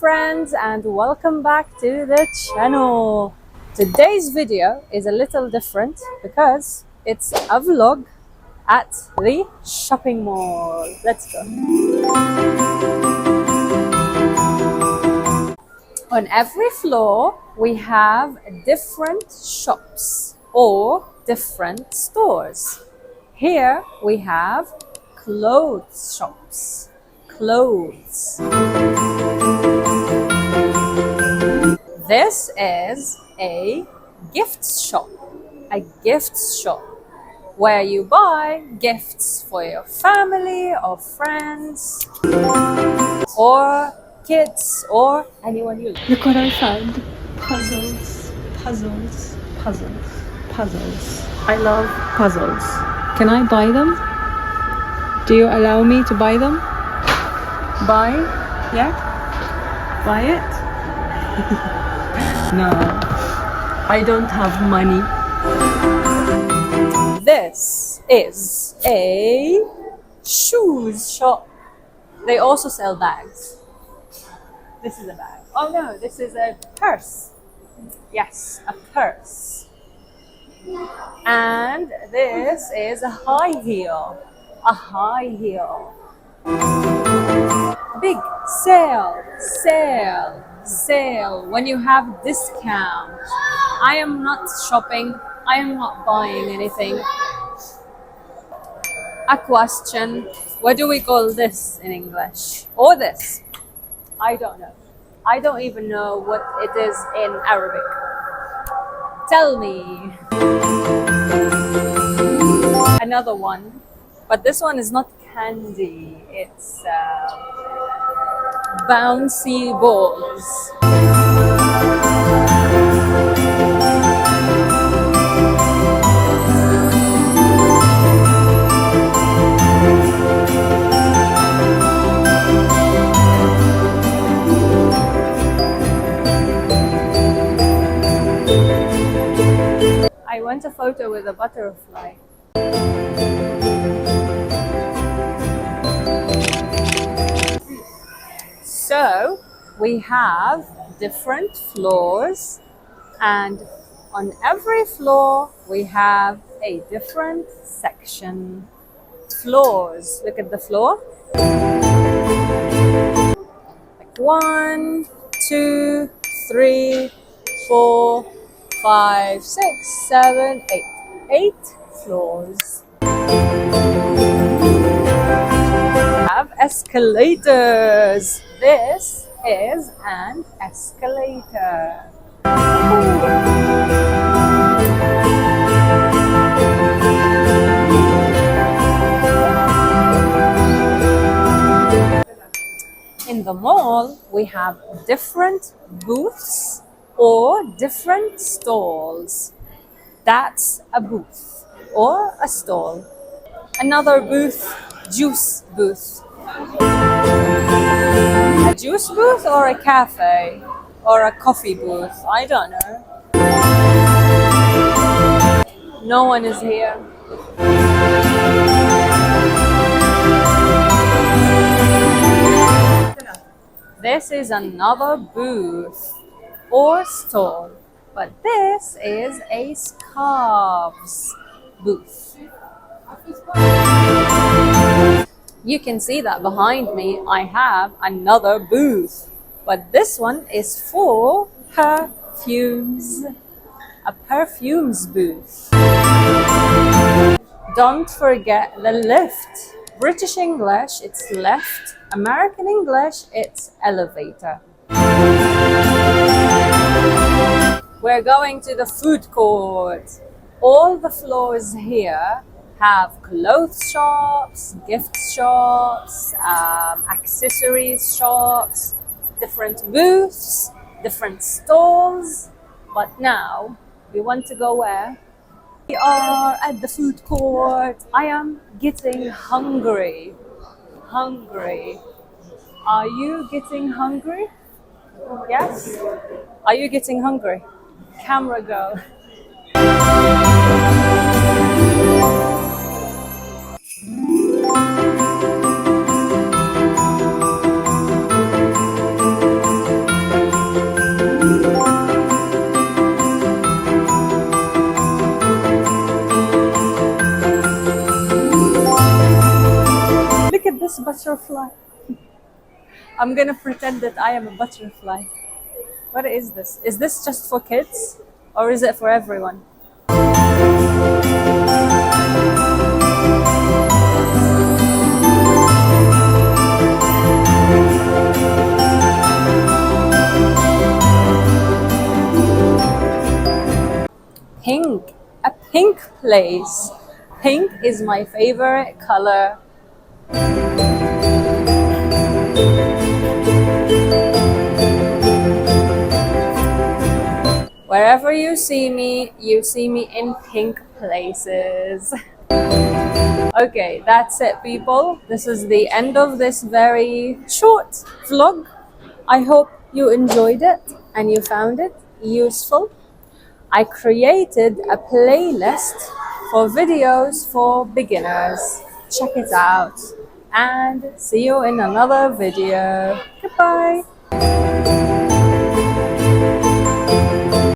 friends, and welcome back to the channel. Today's video is a little different because it's a vlog at the shopping mall. Let's go. On every floor we have different shops or different stores. Here we have clothes shops. Clothes. This is a gift shop. A gift shop where you buy gifts for your family or friends or kids or anyone you like. Look what I found. Puzzles, puzzles, puzzles, puzzles. I love puzzles. Can I buy them? Do you allow me to buy them? Buy? Yeah? Buy it? No. I don't have money. This is a shoes shop. They also sell bags. This is a bag. Oh no, this is a purse. Yes, a purse. And this is a high heel. A high heel. Big sale, sale, sale. When you have discount. I am not shopping. I am not buying anything. A question. What do we call this in English? Or this? I don't know. I don't even know what it is in Arabic. Tell me. Another one. But this one is not candy. It's bouncy balls. I want a photo with a butterfly. So we have different floors, and on every floor we have a different section. Floors. Look at the floor. Like 1, 2, 3, 4, 5, 6, 7, 8. 8 floors. Have escalators. This is an escalator. In the mall, we have different booths or different stalls. That's a booth or a stall. Another booth, juice booth. A juice booth or a cafe or a coffee booth? I don't know. No one is here. This is another booth or stall, but this is a scarves booth. You can see that behind me I have another booth, but this one is for perfumes. A perfumes booth. Don't forget the lift. British English, it's lift. American English, it's elevator. We're going to the food court. All the floors here have clothes shops, gift shops, accessories shops, different booths, different stalls. But now we want to go where? We are at the food court. I am getting hungry. Hungry. Are you getting hungry? Yes? Are you getting hungry? Camera girl. this butterfly? I'm gonna pretend that I am a butterfly. What is this? Is this just for kids? Or is it for everyone? Pink. A pink place. Pink is my favorite color. Wherever you see me in pink places. Okay, that's it, people. This is the end of this very short vlog. I hope you enjoyed it and you found it useful. I created a playlist for videos for beginners. Check it out and see you in another video. Goodbye.